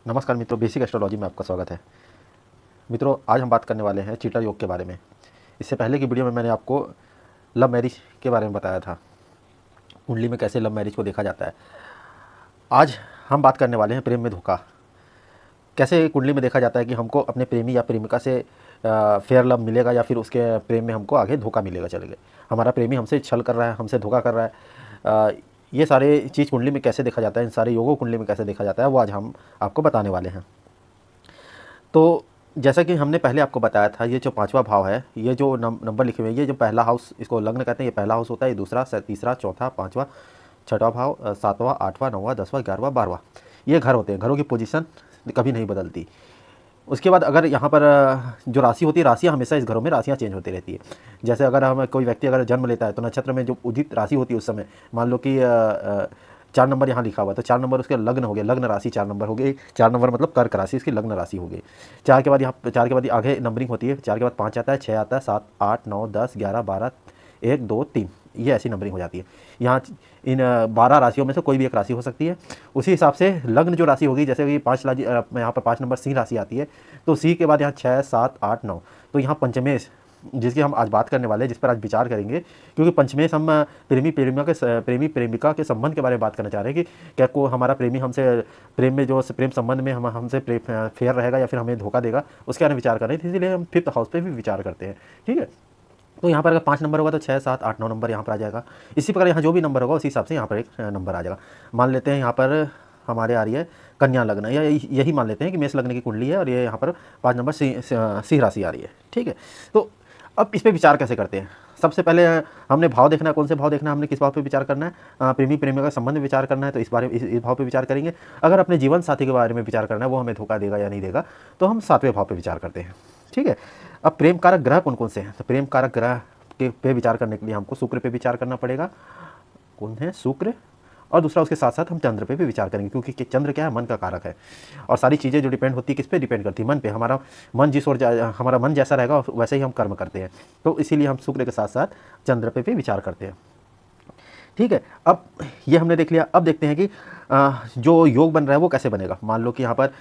नमस्कार मित्रों, basic astrology में आपका स्वागत है। मित्रों, आज हम बात करने वाले हैं चीटा योग के बारे में। इससे पहले की वीडियो में मैंने आपको लव मैरिज के बारे में बताया था, कुंडली में कैसे लव मैरिज को देखा जाता है। आज हम बात करने वाले हैं प्रेम में धोखा। कैसे कुंडली में देखा जाता है कि हमको अपने प्रेमी या प्रेमिका से फेयर लव मिलेगा या फिर उसके प्रेम में हमको आगे धोखा मिलेगा। चलेगा, हमारा प्रेमी हमसे छल कर रहा है, हमसे धोखा कर रहा है। ये सारे चीज़ कुंडली में कैसे देखा जाता है, इन सारे योगों कुंडली में कैसे देखा जाता है, वो आज हम आपको बताने वाले हैं। तो जैसा कि हमने पहले आपको बताया था, ये जो पांचवा भाव है, ये जो नंबर लिखे हुए हैं, ये जो पहला हाउस, इसको लग्न कहते हैं, ये पहला हाउस होता है। ये दूसरा, तीसरा, चौथा, पांचवा, छठवां भाव, सातवां, आठवां, नौवां, 10वां, 11वां, 12वां, ये घर होते हैं। घरों की पोजीशन कभी नहीं बदलती। उसके बाद अगर यहाँ पर जो राशि होती है, राशियाँ हमेशा इस घरों में राशियाँ चेंज होती रहती है। जैसे अगर हम कोई व्यक्ति अगर जन्म लेता है तो नक्षत्र में जो उदित राशि होती है उस समय, मान लो कि 4 नंबर यहाँ लिखा हुआ, तो 4 नंबर उसके लग्न हो गए, लग्न राशि 4 नंबर हो गई। 4 नंबर मतलब कर्क राशि, इसकी लग्न राशि हो गई। 4 के बाद यहाँ 4 के बाद आगे नंबरिंग होती है। 4 के बाद 5 आता है, 6 आता है, 7, 8, 9, 10, 11, 12, 1, 2, 3, ये ऐसी नंबरिंग हो जाती है। यहाँ इन 12 राशियों में से कोई भी एक राशि हो सकती है। उसी हिसाब से लग्न जो राशि होगी, जैसे कि 5 यहाँ पर 5 नंबर सिंह राशि आती है, तो सिंह के बाद यहाँ 6, 7, 8, 9, तो यहाँ पंचमेश, जिसकी हम आज बात करने वाले हैं, जिस पर आज विचार करेंगे, क्योंकि पंचमेश हम प्रेमी प्रेमिका के संबंध के बारे में बात करना चाह रहे हैं कि क्या को हमारा प्रेमी हमसे प्रेम में जो प्रेम संबंध में हमसे फेयर रहेगा या फिर हमें धोखा देगा, उसके बारे में विचार कर रहे थे। इसीलिए हम 5th हाउस पे भी विचार करते हैं। ठीक है, तो यहाँ पर अगर 5 नंबर होगा तो 6, 7, 8, 9 नंबर यहाँ पर आ जाएगा। इसी प्रकार यहाँ जो भी नंबर होगा उसी हिसाब से यहाँ पर एक नंबर आ जाएगा। मान लेते हैं यहाँ पर हमारे आ रही है कन्या लग्न, या यही मान लेते हैं कि मेष लग्न की कुंडली है और ये यहाँ पर 5 नंबर सिंह राशि आ रही है। ठीक है, तो अब इस पर विचार कैसे करते हैं। सबसे पहले हमने भाव देखना है, कौन से भाव देखना है, हमने किस भाव पे विचार करना है। प्रेमी प्रेमिका का संबंध में विचार करना है, तो इस भाव पे विचार करेंगे। अगर अपने जीवन साथी के बारे में विचार करना है, वो हमें धोखा देगा या नहीं देगा, तो हम 7वें भाव पे विचार करते हैं। ठीक है, अब प्रेम कारक ग्रह कौन कौन से हैं, तो प्रेम कारक ग्रह के पे विचार करने के लिए हमको शुक्र पे विचार करना पड़ेगा। कौन है? शुक्र। और दूसरा उसके साथ साथ हम चंद्र पे भी विचार करेंगे, क्योंकि चंद्र क्या है? मन का कारक है। और सारी चीज़ें जो डिपेंड होती है किस पे डिपेंड करती है? मन पे। हमारा मन जिस ओर हमारा मन जैसा रहेगा वैसे ही हम कर्म करते हैं, तो इसीलिए हम शुक्र के साथ साथ चंद्र पे भी विचार करते हैं। ठीक है, अब ये हमने देख लिया। अब देखते हैं कि जो योग बन रहा है वो कैसे बनेगा। मान लो कि यहाँ पर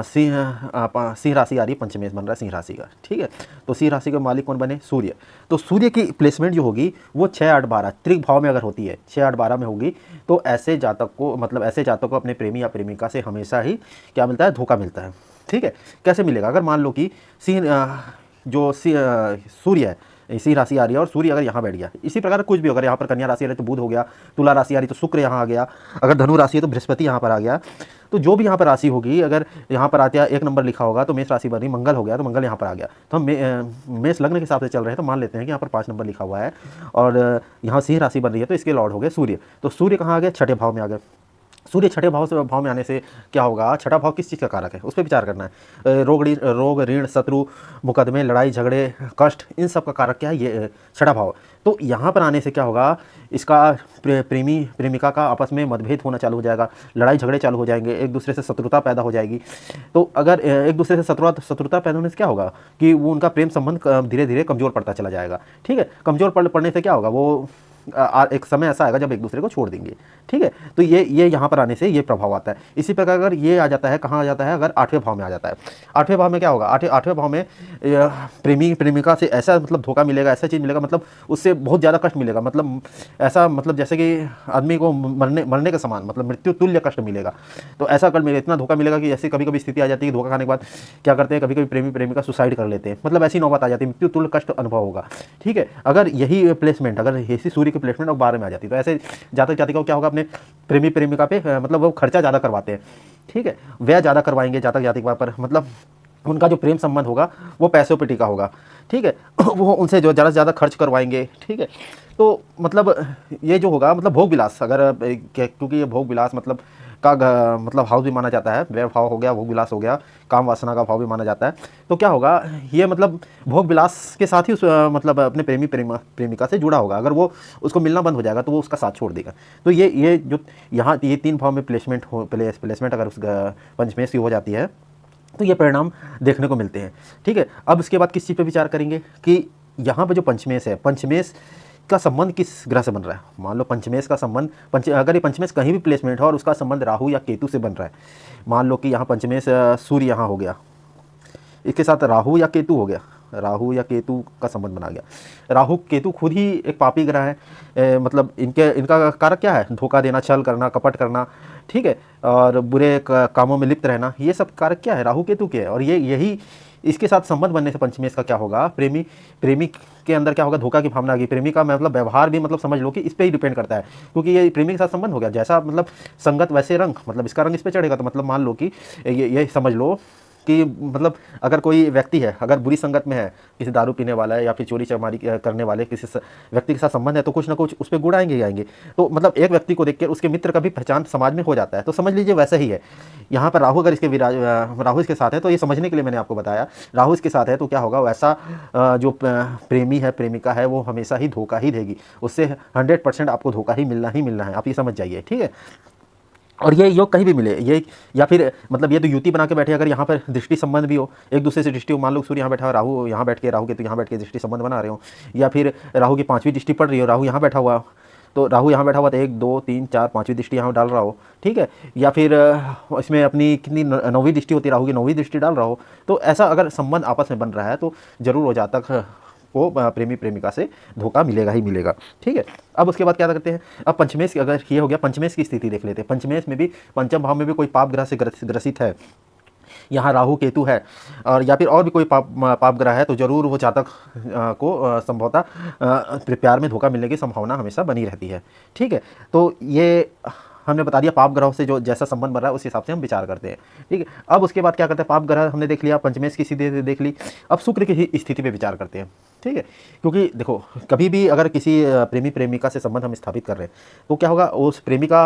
सिंह राशि आ रही है, पंचमेश बन रहा है सिंह राशि का। ठीक है, तो सिंह राशि के मालिक कौन बने? सूर्य। तो सूर्य की प्लेसमेंट जो होगी वो 6, 8, 12 त्रिक भाव में अगर होती है, 6, 8, 12 में होगी, तो ऐसे जातक को अपने प्रेमी या प्रेमिका से हमेशा ही क्या मिलता है? धोखा मिलता है। ठीक है, कैसे मिलेगा? अगर मान लो कि सूर्य है, इसी राशि आ रही है और सूर्य अगर यहाँ बैठ गया, इसी प्रकार कुछ भी, अगर यहाँ पर कन्या राशि आ रही है तो बुध हो गया, तुला राशि आ रही तो शुक्र यहाँ आ गया, अगर धनु राशि है तो बृहस्पति यहाँ पर आ गया, तो जो भी यहाँ पर राशि होगी, अगर यहाँ पर आते 1 नंबर लिखा होगा तो मेष राशि बन रही, मंगल हो गया तो मंगल यहाँ पर आ गया, तो हम मेष लग्न के हिसाब से चल रहे हैं, तो मान लेते हैं कि यहाँ पर 5 नंबर लिखा हुआ है और यहाँ सिंह राशि बन रही है, तो इसके लॉर्ड हो गए सूर्य। तो सूर्य कहाँ आ गए? 6ठे भाव में आ गए। सूर्य 6ठे भाव में आने से क्या होगा? 6ठा भाव किस चीज़ का कारक है, उस पर विचार करना है। रोग, ऋण, शत्रु, मुकदमे, लड़ाई झगड़े, कष्ट, इन सब का कारक क्या है? ये 6ठा भाव। तो यहाँ पर आने से क्या होगा? इसका प्रेमी प्रेमिका का आपस में मतभेद होना चालू हो जाएगा, लड़ाई झगड़े चालू हो जाएंगे, एक दूसरे से शत्रुता पैदा हो जाएगी। तो अगर एक दूसरे से शत्रुता पैदा होने से क्या होगा कि वो उनका प्रेम संबंध धीरे धीरे कमज़ोर पड़ता चला जाएगा। ठीक है, कमज़ोर पड़ने से क्या होगा? वो एक समय ऐसा आएगा जब एक दूसरे को छोड़ देंगे। ठीक है, तो ये यहाँ पर आने से ये प्रभाव आता है। इसी प्रकार अगर ये आ जाता है, कहाँ आ जाता है? अगर 8वें भाव में आ जाता है। 8वें भाव में क्या होगा? 8वें भाव में प्रेमी प्रेमिका से ऐसा मतलब धोखा मिलेगा, ऐसा चीज़ मिलेगा, मतलब उससे बहुत ज़्यादा कष्ट मिलेगा, मतलब ऐसा, मतलब जैसे कि आदमी को मरने के समान, मतलब मृत्यु तुल्य कष्ट मिलेगा। तो ऐसा कष्ट मिलेगा, इतना धोखा मिलेगा कि ऐसी कभी कभी स्थिति आ जाती है, धोखा खाने के बाद क्या करते हैं, कभी कभी प्रेमी प्रेमिका सुसाइड कर लेते हैं, मतलब ऐसी नौबत आ जाती है, मृत्यु तुल्य कष्ट अनुभव होगा। ठीक है, अगर यही प्लेसमेंट, अगर ऐसी सूर्य की प्लेसमेंट और 12 में आ जाती है, तो ऐसे जातक जातिका को क्या होगा? अपने प्रेमी प्रेमिका पे मतलब वो खर्चा ज़्यादा करवाते हैं। ठीक है, व्यय ज़्यादा करवाएंगे जातक जातिका पर, मतलब उनका जो प्रेम संबंध होगा वो पैसों पे टिका होगा। ठीक है, वो उनसे जो ज़्यादा से ज़्यादा खर्च करवाएंगे। ठीक है, तो मतलब ये जो होगा, मतलब भोग विलास, अगर क्योंकि ये भोग विलास मतलब मतलब हाउस भी माना जाता है, व्यय भाव हो गया, भोग विलास हो गया, काम वासना का भाव भी माना जाता है। तो क्या होगा? ये मतलब भोग विलास के साथ ही उस मतलब अपने प्रेमिका से जुड़ा होगा। अगर वो उसको मिलना बंद हो जाएगा तो वो उसका साथ छोड़ देगा। तो ये जो यहाँ ये 3 भाव में प्लेसमेंट अगर उस पंचमेश की हो जाती है तो ये परिणाम देखने को मिलते हैं। ठीक है, अब इसके बाद किस चीज़ पे विचार करेंगे कि यहाँ पे जो पंचमेश है, पंचमेश इसका संबंध किस ग्रह से बन रहा है। मान लो पंचमेश का संबंध अगर ये पंचमेश कहीं भी प्लेसमेंट हो और उसका संबंध राहु या केतु से बन रहा है, मान लो कि यहाँ पंचमेश सूर्य यहाँ हो गया, इसके साथ राहु या केतु हो गया, राहु या केतु का संबंध बना गया। राहु केतु खुद ही एक पापी ग्रह है, मतलब इनका कारक क्या है, धोखा देना, छल करना, कपट करना, ठीक है, और बुरे कामों में लिप्त रहना, ये सब कारक क्या है, राहु केतु के है। और यही इसके साथ संबंध बनने से पंचमेश का क्या होगा, प्रेमी के अंदर क्या होगा, धोखा की भावना आ गई। प्रेमी का मतलब व्यवहार भी मतलब समझ लो कि इस पे ही डिपेंड करता है, क्योंकि ये प्रेमी के साथ संबंध हो गया, जैसा मतलब संगत वैसे रंग, मतलब इसका रंग इस पे चढ़ेगा। तो मतलब मान लो कि ये समझ लो कि मतलब अगर कोई व्यक्ति है, अगर बुरी संगत में है, किसी दारू पीने वाला है या फिर चोरी चमारी करने वाले किसी व्यक्ति के साथ संबंध है, तो कुछ ना कुछ उस पर गुण आएंगे ही आएंगे। तो मतलब एक व्यक्ति को देखकर उसके मित्र का भी पहचान समाज में हो जाता है। तो समझ लीजिए वैसा ही है यहाँ पर राहु, अगर राहु इसके साथ है, तो ये समझने के लिए मैंने आपको बताया, राहु इसके साथ है तो क्या होगा, वैसा जो प्रेमी है, प्रेमिका है, वो हमेशा ही धोखा ही देगी, उससे 100% आपको धोखा ही मिलना है, आप ये समझ जाइए, ठीक है। और ये योग कहीं भी मिले, ये या फिर मतलब ये तो युति बना के बैठे, अगर यहाँ पर दृष्टि संबंध भी हो, एक दूसरे से दृष्टि हो, मान लो सूर्य यहाँ बैठा हो, राहु यहाँ बैठ के, राहु के तो यहाँ बैठ के दृष्टि संबंध बना रहे हो, या फिर राहु की 5वीं दृष्टि पड़ रही हो, राहु यहाँ बैठा हुआ, तो राहु यहाँ बैठा हुआ तो 1 2 3 4 5वीं दृष्टि यहाँ डाल रहा हो, ठीक है, या फिर इसमें अपनी कितनी 9वीं दृष्टि होती है, राहु की 9वीं दृष्टि डाल रहा हो, तो ऐसा अगर संबंध आपस में बन रहा है तो जरूर हो जाता को प्रेमी प्रेमिका से धोखा मिलेगा ही मिलेगा, ठीक है। अब उसके बाद क्या करते हैं, अब पंचमेश की, अगर ये हो गया, पंचमेश की स्थिति देख लेते हैं। पंचमेश में भी, पंचम भाव में भी कोई पाप ग्रह से ग्रसित है, यहाँ राहु केतु है, और या फिर और भी कोई पाप ग्रह है, तो जरूर वो जातक को संभवतः प्यार में धोखा मिलने की संभावना हमेशा बनी रहती है, ठीक है। तो ये हमने बता दिया पाप ग्रहों से जो जैसा संबंध बन रहा है उस हिसाब से हम विचार करते हैं, ठीक है। अब उसके बाद क्या करते हैं, पाप ग्रह हमने देख लिया, पंचमेश की स्थिति देख ली, अब शुक्र की स्थिति पे विचार करते हैं, ठीक है। क्योंकि देखो कभी भी अगर किसी प्रेमी प्रेमिका से संबंध हम स्थापित कर रहे हैं तो क्या होगा, उस प्रेमी का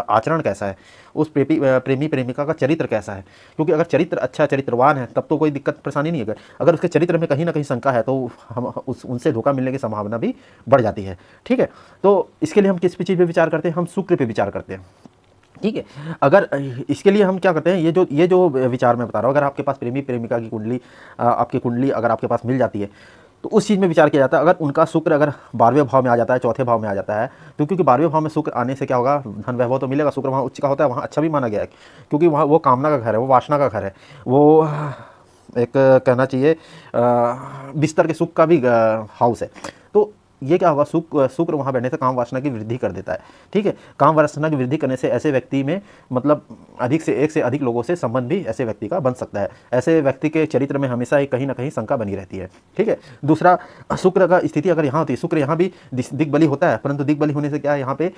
आचरण कैसा है, उस प्रेमी प्रेमिका का चरित्र कैसा है, क्योंकि अगर चरित्र अच्छा, चरित्रवान है, तब तो कोई दिक्कत परेशानी नहीं है। अगर उसके चरित्र में कहीं ना कहीं शंका है तो हम उनसे धोखा मिलने की संभावना भी बढ़ जाती है, ठीक है। तो इसके लिए हम किस चीज़ पे विचार करते हैं, हम शुक्र पे विचार करते हैं, ठीक है। अगर इसके लिए हम क्या करते हैं, ये जो विचार मैं बता रहा हूँ, अगर आपके पास प्रेमी प्रेमिका की कुंडली, आपकी कुंडली अगर आपके पास मिल जाती है तो उस चीज़ में विचार किया जाता है। अगर उनका शुक्र अगर 12वें भाव में आ जाता है, चौथे भाव में आ जाता है, तो क्योंकि 12वें भाव में शुक्र आने से क्या होगा, धन वैभव तो मिलेगा, शुक्र वहाँ उच्च का होता है, वहाँ अच्छा भी माना गया है, क्योंकि वहाँ वो कामना का घर है, वो वासना का घर है, वो एक कहना चाहिए बिस्तर के सुख का भी हाउस है। तो ये क्या होगा, शुक्र वहाँ बैठने से काम वासना की वृद्धि कर देता है, ठीक है। काम वासना की वृद्धि करने से ऐसे व्यक्ति में मतलब एक से अधिक लोगों से संबंध भी ऐसे व्यक्ति का बन सकता है। ऐसे व्यक्ति के चरित्र में हमेशा ही कहीं ना कहीं शंका बनी रहती है, ठीक है। दूसरा, शुक्र का स्थिति अगर यहाँ होती है, शुक्र यहाँ भी दिग्बली होता है, परंतु दिग्बली होने से क्या है, यहाँ पे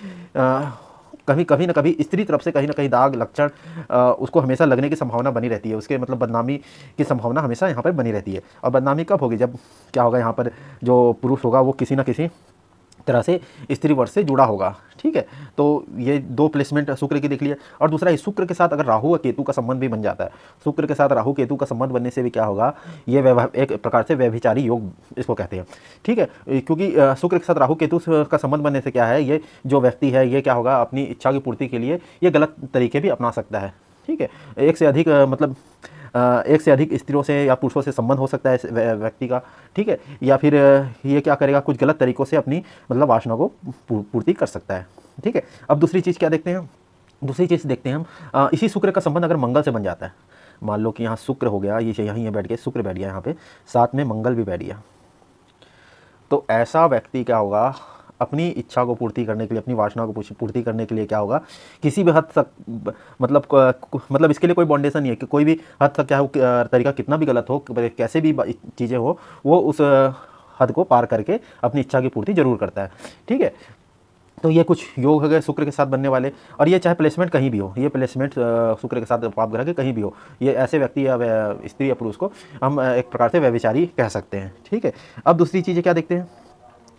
कभी ना कभी स्त्री तरफ से कहीं ना कहीं दाग लक्षण उसको हमेशा लगने की संभावना बनी रहती है, उसके मतलब बदनामी की संभावना हमेशा यहाँ पर बनी रहती है। और बदनामी कब होगी, जब क्या होगा, यहाँ पर जो पुरुष होगा वो किसी ना किसी तरह से स्त्री वर्ष से जुड़ा होगा, ठीक है। तो ये 2 प्लेसमेंट शुक्र की देख लिया। और दूसरा, इस शुक्र के साथ अगर राहु और केतु का संबंध भी बन जाता है, शुक्र के साथ राहु केतु का संबंध बनने से भी क्या होगा, ये एक प्रकार से व्यभिचारी योग इसको कहते हैं, ठीक है। क्योंकि शुक्र के साथ राहु केतु का संबंध बनने से क्या है, ये जो व्यक्ति है ये क्या होगा, अपनी इच्छा की पूर्ति के लिए ये गलत तरीके भी अपना सकता है, ठीक है। एक से अधिक मतलब एक से अधिक स्त्रियों से या पुरुषों से संबंध हो सकता है इस व्यक्ति का, ठीक है। या फिर ये क्या करेगा, कुछ गलत तरीक़ों से अपनी मतलब वासना को पूर्ति कर सकता है, ठीक है। अब दूसरी चीज़ क्या देखते हैं, दूसरी चीज़ देखते हैं हम, इसी शुक्र का संबंध अगर मंगल से बन जाता है, मान लो कि यहाँ शुक्र हो गया, ये यहीं बैठ गया, शुक्र बैठ गया यहाँ पे, साथ में मंगल भी बैठ गया, तो ऐसा व्यक्ति क्या होगा, अपनी इच्छा को पूर्ति करने के लिए, अपनी वासना को पूर्ति करने के लिए क्या होगा, किसी भी हद तक मतलब इसके लिए कोई बाउंडेशन नहीं है कि कोई भी हद तक क्या हो, तरीका कितना भी गलत हो, कैसे भी चीज़ें हो, वो उस हद को पार करके अपनी इच्छा की पूर्ति जरूर करता है, ठीक है। तो ये कुछ योग हो गए शुक्र के साथ बनने वाले। और ये चाहे प्लेसमेंट कहीं भी हो, ये प्लेसमेंट शुक्र के साथ पाप ग्रह के कहीं भी हो, ये ऐसे व्यक्ति या स्त्री या पुरुष को हम एक प्रकार से व्यभिचारी कह सकते हैं, ठीक है। अब दूसरी चीज़ें क्या देखते हैं,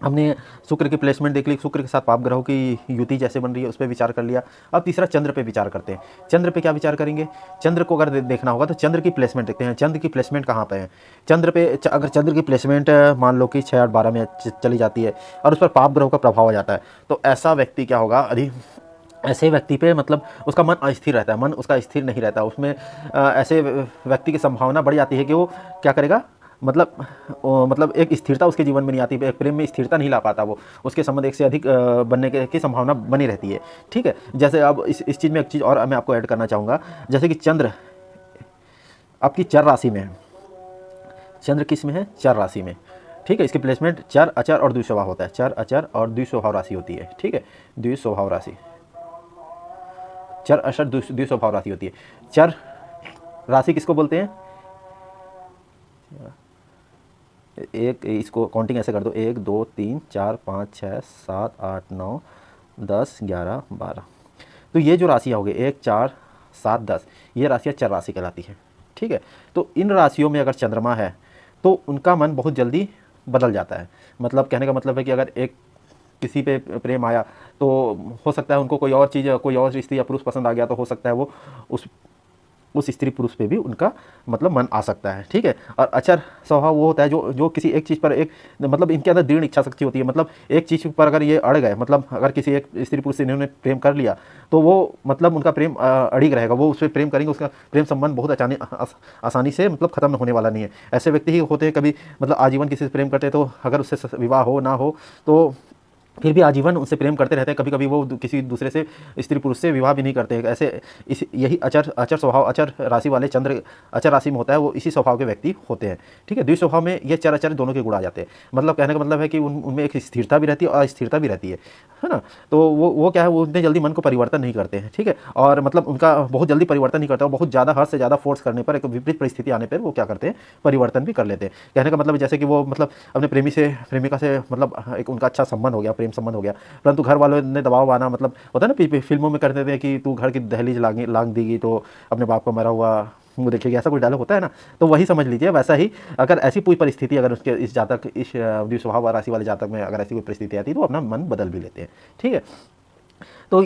हमने शुक्र की प्लेसमेंट देख ली, शुक्र के साथ पाप ग्रहों की युति जैसे बन रही है उस पर विचार कर लिया। अब तीसरा, चंद्र पे विचार करते हैं। चंद्र पे क्या विचार करेंगे, चंद्र को अगर देखना होगा तो चंद्र की प्लेसमेंट देखते हैं। चंद्र की प्लेसमेंट कहाँ पे है, चंद्र पे अगर चंद्र की प्लेसमेंट मान लो कि 6 8 12 में चली जाती है और उस पर पाप ग्रहों का प्रभाव आ जाता है, तो ऐसा व्यक्ति क्या होगा, ऐसे व्यक्ति पे मतलब उसका मन अस्थिर रहता है, मन उसका स्थिर नहीं रहता, उसमें ऐसे व्यक्ति की संभावना बढ़ जाती है कि वो क्या करेगा, मतलब एक स्थिरता उसके जीवन में नहीं आती, एक प्रेम में स्थिरता नहीं ला पाता वो, उसके संबंध एक से अधिक बनने की संभावना बनी रहती है। ठीक है, जैसे अब इस चीज़ में एक चीज़ और मैं आपको ऐड करना चाहूँगा, जैसे कि चंद्र आपकी चर राशि में है, चंद्र किस में है, चर राशि में। ठीक है, इसकी प्लेसमेंट चर, अचर और द्विस्वभाव होता है, चर, अचर और द्विस्वभाव राशि होती है। ठीक है, द्विस्वभाव राशि, चर, अचर, द्विस्वभाव राशि होती है। चर राशि किसको बोलते हैं, एक, इसको काउंटिंग ऐसे कर दो, 1 2 3 4 5 6 7 8 9 10 11 12, तो ये जो राशियाँ हो गई 1 4 7 10, ये राशियाँ चर राशि कहलाती है। ठीक है, तो इन राशियों में अगर चंद्रमा है तो उनका मन बहुत जल्दी बदल जाता है। मतलब कहने का मतलब है कि अगर एक किसी पे प्रेम आया तो हो सकता है उनको कोई और चीज़, कोई और स्त्री या पुरुष पसंद आ गया, तो हो सकता है वो उस स्त्री पुरुष पे भी उनका मतलब मन आ सकता है। ठीक है, और अचर स्वभाव वो होता है जो किसी एक चीज़ पर एक मतलब इनके अंदर दृढ़ इच्छा शक्ति होती है। मतलब एक चीज़ पर अगर ये अड़ गए, मतलब अगर किसी एक स्त्री पुरुष से इन्होंने प्रेम कर लिया तो वो मतलब उनका प्रेम अड़िग रहेगा, वो उस पर प्रेम करेंगे, उसका प्रेम संबंध बहुत आसानी से मतलब खत्म होने वाला नहीं है। ऐसे व्यक्ति ही होते हैं कभी मतलब आजीवन किसी से प्रेम करते हैं, तो अगर उससे विवाह हो ना हो तो फिर भी आजीवन उनसे प्रेम करते रहते हैं। कभी कभी वो किसी दूसरे से स्त्री पुरुष से विवाह भी नहीं करते हैं। ऐसे यही अचर स्वभाव, अचर राशि वाले चंद्र अचर राशि में होता है, वो इसी स्वभाव के व्यक्ति होते हैं। ठीक है, द्विस्वभाव में ये चर अचर दोनों के गुण आ जाते हैं। मतलब कहने का मतलब है कि उनमें एक स्थिरता भी रहती है और अस्थिरता भी रहती है ना। तो वो क्या है, वो उतने जल्दी मन को परिवर्तन नहीं करते हैं। ठीक है, और मतलब उनका बहुत जल्दी परिवर्तन नहीं करता, और बहुत ज़्यादा हद से ज़्यादा फोर्स करने पर, एक विपरीत परिस्थिति आने पर वो क्या करते हैं, परिवर्तन भी कर लेते हैं। कहने का मतलब जैसे कि वो मतलब अपने प्रेमिका से मतलब एक उनका अच्छा संबंध हो गया, प्रेम संबंध हो गया, परंतु घर वालों ने दबाव आना, मतलब होता है ना फिल्मों में करते थे कि तू घर की दहलीज लांग देगी तो अपने बाप को मरा हुआ मुँह देखेगी, ऐसा कुछ डायलॉग होता है ना। तो वही समझ लीजिए, वैसा ही अगर ऐसी कोई परिस्थिति अगर उसके इस जातक, इस द्विस्वभाव राशि वाले जातक में अगर ऐसी कोई परिस्थिति आती है तो अपना मन बदल भी लेते हैं। ठीक है, तो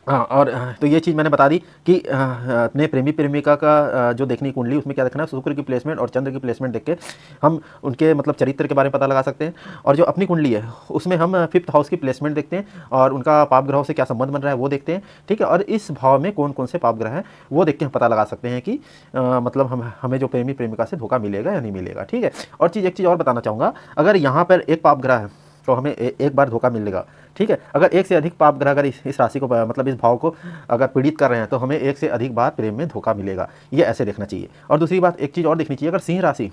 हाँ, और तो ये चीज़ मैंने बता दी कि अपने प्रेमी प्रेमिका का जो देखने की कुंडली, उसमें क्या देखना है, शुक्र की प्लेसमेंट और चंद्र की प्लेसमेंट देख के हम उनके मतलब चरित्र के बारे में पता लगा सकते हैं। और जो अपनी कुंडली है उसमें हम 5th हाउस की प्लेसमेंट देखते हैं और उनका पाप ग्रहों से क्या संबंध बन रहा है वो देखते हैं। ठीक है, और इस भाव में कौन कौन से पाप ग्रह हैं वो देख के हम पता लगा सकते हैं कि मतलब हमें जो प्रेमी प्रेमिका से धोखा मिलेगा या नहीं मिलेगा। ठीक है, और एक चीज़ और बताना चाहूँगा, अगर यहाँ पर एक पाप ग्रह है तो हमें एक बार धोखा मिलेगा। ठीक है, अगर एक से अधिक पाप ग्रह अगर इस राशि को मतलब इस भाव को अगर पीड़ित कर रहे हैं तो हमें एक से अधिक बार प्रेम में धोखा मिलेगा, ये ऐसे देखना चाहिए। और दूसरी बात, एक चीज़ और देखनी चाहिए, अगर सिंह राशि,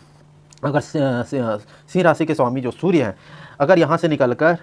अगर सिंह राशि के स्वामी जो सूर्य हैं अगर यहाँ से निकल कर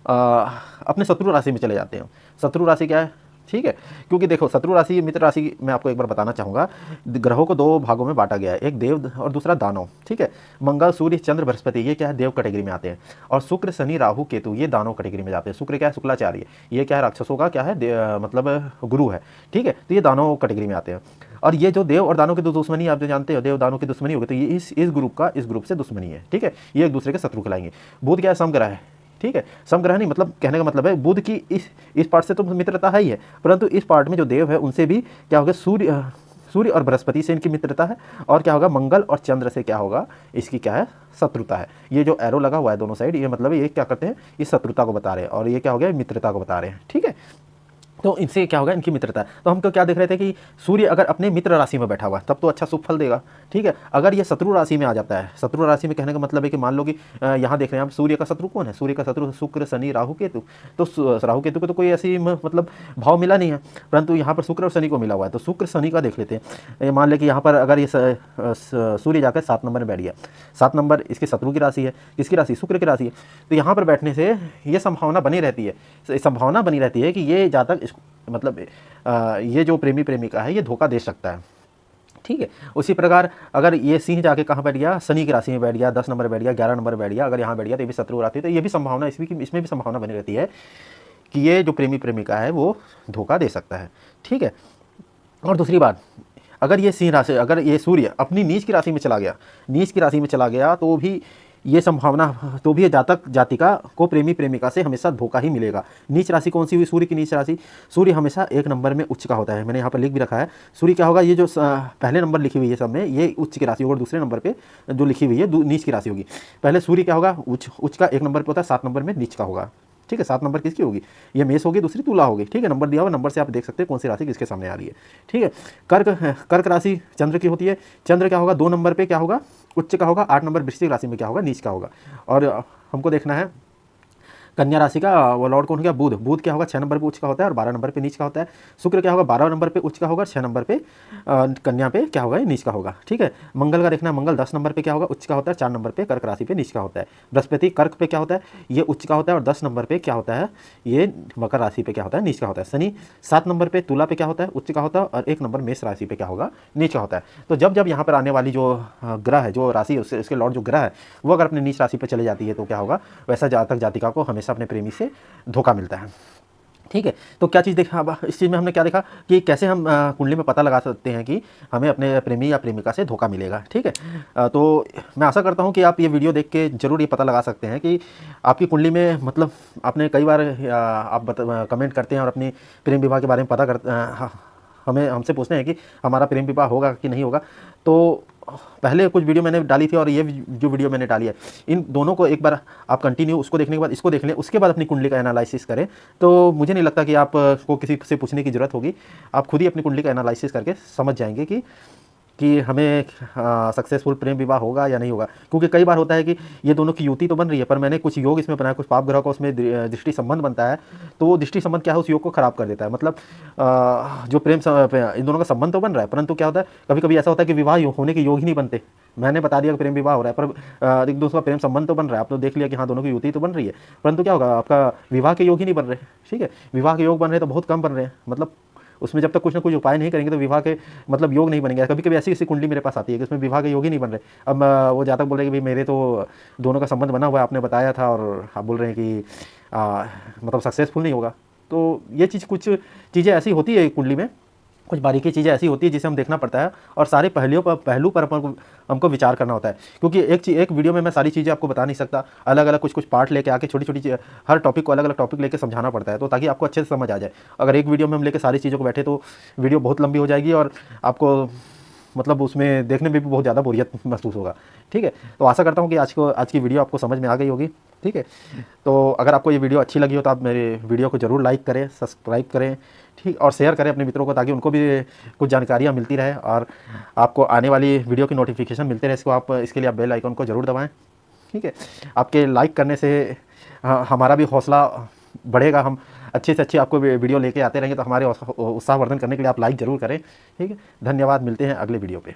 अपने शत्रु राशि में चले जाते हैं, शत्रु राशि क्या है, ठीक है, क्योंकि देखो शत्रु राशि मित्र राशि मैं आपको एक बार बताना चाहूँगा, ग्रहों को 2 भागों में बांटा गया है, एक देव और दूसरा दानव। ठीक है, मंगल सूर्य चंद्र बृहस्पति ये क्या है, देव कैटेगरी में आते हैं, और शुक्र शनि राहु केतु ये दानव कैटेगरी में जाते हैं। शुक्र क्या है, शुक्लाचार्य, ये क्या है, राक्षसों का क्या है, मतलब गुरु है। ठीक है, तो ये दानव कैटेगरी में आते हैं। और ये जो देव और दानव की दुश्मनी आप जो जानते हो, देव दानव की दुश्मनी होगी, तो ये इस ग्रुप से दुश्मनी है। ठीक है, ये एक दूसरे के शत्रु कहलाएंगे। बुध क्या है, समग्रह है। ठीक है, समग्रह नहीं, मतलब कहने का मतलब है बुध की इस पार्ट से तो मित्रता है ही है, परंतु इस पार्ट में जो देव है उनसे भी क्या होगा, सूर्य और बृहस्पति से इनकी मित्रता है, और क्या होगा, मंगल और चंद्र से क्या होगा, इसकी क्या है, शत्रुता है। ये जो एरो लगा हुआ है दोनों साइड, ये मतलब ये क्या करते हैं, ये शत्रुता को बता रहे हैं, और ये क्या हो गया, मित्रता को बता रहे हैं। ठीक है, तो इनसे क्या होगा, इनकी मित्रता। तो हम तो क्या देख रहे थे कि सूर्य अगर अपने मित्र राशि में बैठा हुआ है तब तो अच्छा शुभ फल देगा। ठीक है, अगर ये शत्रु राशि में आ जाता है, शत्रु राशि में कहने का मतलब है कि मान लो कि यहाँ देख रहे हैं आप, सूर्य का शत्रु कौन है, सूर्य का शत्रु शुक्र शनि राहु केतु। तो राहु केतु को तो कोई ऐसी मतलब भाव मिला नहीं है, परंतु यहाँ पर शुक्र और शनि को मिला हुआ है। तो शुक्र शनि का देख लेते हैं। मान लें कि यहाँ पर अगर ये सूर्य जाकर 7 नंबर में बैठ गया, 7 नंबर इसके शत्रु की राशि है, किसकी राशि, शुक्र की राशि है, तो यहाँ पर बैठने से ये संभावना बनी रहती है कि ये जातक मतलब ये जो प्रेमी प्रेमिका है ये धोखा दे सकता है। ठीक है, उसी प्रकार अगर ये सिंह जाके कहाँ बैठ गया, शनि की राशि में बैठ गया, 10 नंबर बैठ गया, 11 नंबर बैठ गया, अगर यहाँ बैठ गया तो ये भी शत्रु राशि, तो ये भी संभावना इसमें भी संभावना बनी रहती है कि ये जो प्रेमी प्रेमिका है वो धोखा दे सकता है। ठीक है, और दूसरी बात, अगर ये सिंह राशि, अगर ये सूर्य अपनी नीच की राशि में चला गया तो भी ये संभावना, तो भी जातक जातिका को प्रेमी प्रेमिका से हमेशा धोखा ही मिलेगा। नीच राशि कौन सी हुई, सूर्य की नीच राशि। सूर्य हमेशा 1 नंबर में उच्च का होता है, मैंने यहाँ पर लिख भी रखा है। सूर्य क्या होगा, ये जो पहले नंबर लिखी हुई है सब में, ये उच्च की राशि होगी, और दूसरे नंबर पे जो लिखी हुई है नीच की राशि होगी। पहले सूर्य क्या होगा, उच्च का 1 नंबर पर होता है, 7 नंबर में नीच का होगा। ठीक है। 7 नंबर किसकी होगी, ये मेष होगी, दूसरी तुला होगी, ठीक है। नंबर दिया हुआ, नंबर से आप देख सकते हैं कौन सी राशि किसके सामने आ रही है, ठीक है। कर्क राशि चंद्र की होती है। चंद्र क्या होगा, 2 नंबर पे क्या होगा, उच्च का होगा। 8 नंबर वृश्चिक राशि में क्या होगा, नीच का होगा। और हमको देखना है कन्या राशि का वो लॉर्ड कौन हो गया, बुध। बुध क्या होगा, 6 नंबर पे उच्च का होता है और 12 नंबर पे नीच का होता है। शुक्र क्या होगा, 12 नंबर पे उच्च का होगा, 6 नंबर पे कन्या पे क्या होगा, नीच का होगा, ठीक है। मंगल का देखना है, मंगल 10 नंबर पे क्या होगा, उच्च का होता है, 4 नंबर पे कर्क राशि पे नीच का होता है। बृहस्पति कर्क पे क्या होता है, ये उच्च का होता है और 10 नंबर पे क्या होता है, ये मकर राशि पे क्या होता है, नीच का होता है। शनि 7 नंबर पे तुला पे क्या होता है, उच्च का होता है और 1 नंबर मेष राशि पे क्या होगा, नीच का होता है। तो जब जब यहाँ पर आने वाली जो ग्रह है, जो राशि है, उसके लॉर्ड जो ग्रह है, वो अगर अपने नीच राशि पे चले जाती है तो क्या होगा, वैसा जातक जातिका को हमेशा अपने प्रेमी से धोखा मिलता है, ठीक है। तो क्या चीज़ देखा, अब इस चीज़ में हमने क्या देखा कि कैसे हम कुंडली में पता लगा सकते हैं कि हमें अपने प्रेमी या प्रेमिका से धोखा मिलेगा, ठीक है। तो मैं आशा करता हूं कि आप ये वीडियो देख के जरूर ये पता लगा सकते हैं कि आपकी कुंडली में, मतलब आपने कई बार आप कमेंट करते हैं और अपनी प्रेम विवाह के बारे में पता करते हमें हमसे पूछते हैं कि हमारा प्रेम विवाह होगा कि नहीं होगा। तो पहले कुछ वीडियो मैंने डाली थी और ये जो वीडियो मैंने डाली है, इन दोनों को एक बार आप कंटिन्यू उसको देखने के बाद इसको देख लें, उसके बाद अपनी कुंडली का एनालिसिस करें। तो मुझे नहीं लगता कि आपको किसी से पूछने की ज़रूरत होगी, आप खुद ही अपनी कुंडली का एनालिसिस करके समझ जाएंगे कि हमें सक्सेसफुल प्रेम विवाह होगा या नहीं होगा। क्योंकि कई बार होता है कि ये दोनों की युति तो बन रही है, पर मैंने कुछ योग इसमें बनाया, कुछ पाप ग्रह का उसमें दृष्टि संबंध बनता है, तो वो दृष्टि संबंध क्या है, उस योग को खराब कर देता है। मतलब जो इन दोनों का संबंध तो बन रहा है, परंतु क्या होता है, कभी कभी ऐसा होता है कि विवाह होने के योग ही नहीं बनते। मैंने बता दिया कि प्रेम विवाह हो रहा है, पर एक दूसरे का प्रेम संबंध तो बन रहा है, आपने देख लिया कि हाँ दोनों की युति तो बन रही है, परंतु क्या होगा, आपका विवाह के योग ही नहीं बन रहे, ठीक है। विवाह के योग बन रहे तो बहुत कम बन रहे हैं, मतलब उसमें जब तक कुछ ना कुछ उपाय नहीं करेंगे तो विवाह के मतलब योग नहीं बनेंगे। कभी कभी ऐसी ऐसी कुंडली मेरे पास आती है कि उसमें विवाह के योग ही नहीं बन रहे। अब वो जातक बोल रहे हैं कि भाई मेरे तो दोनों का संबंध बना हुआ है, आपने बताया था, और आप बोल रहे हैं कि मतलब सक्सेसफुल नहीं होगा। तो ये चीज़, कुछ चीज़ें ऐसी होती है कुंडली में, कुछ बारीकी चीज़ें ऐसी होती है जिसे हम देखना पड़ता है और सारे पहलू पर हमको विचार करना होता है। क्योंकि एक वीडियो में मैं सारी चीज़ें आपको बता नहीं सकता, अलग अलग कुछ पार्ट लेके आके छोटी छोटी हर टॉपिक को अलग अलग टॉपिक लेके समझाना पड़ता है, तो ताकि आपको अच्छे से समझ आ जाए। अगर एक वीडियो में हम लेके सारी चीज़ों को बैठे तो वीडियो बहुत लंबी हो जाएगी और आपको मतलब उसमें देखने में भी बहुत ज़्यादा बोरियत महसूस होगा, ठीक है। तो आशा करता हूँ कि आज की वीडियो आपको समझ में आ गई होगी, ठीक है। तो अगर आपको ये वीडियो अच्छी लगी हो तो आप मेरे वीडियो को ज़रूर लाइक करें, सब्सक्राइब करें, ठीक, और शेयर करें अपने मित्रों को, ताकि उनको भी कुछ जानकारियाँ मिलती रहे और आपको आने वाली वीडियो की नोटिफिकेशन मिलते रहे। इसके लिए आप बेल आइकन को ज़रूर दबाएँ, ठीक है। आपके लाइक करने से हमारा भी हौसला बढ़ेगा, हम अच्छे से अच्छे आपको वीडियो लेके आते रहेंगे। तो हमारे उत्साहवर्धन करने के लिए आप लाइक ज़रूर करें, ठीक है। धन्यवाद, मिलते हैं अगले वीडियो पे।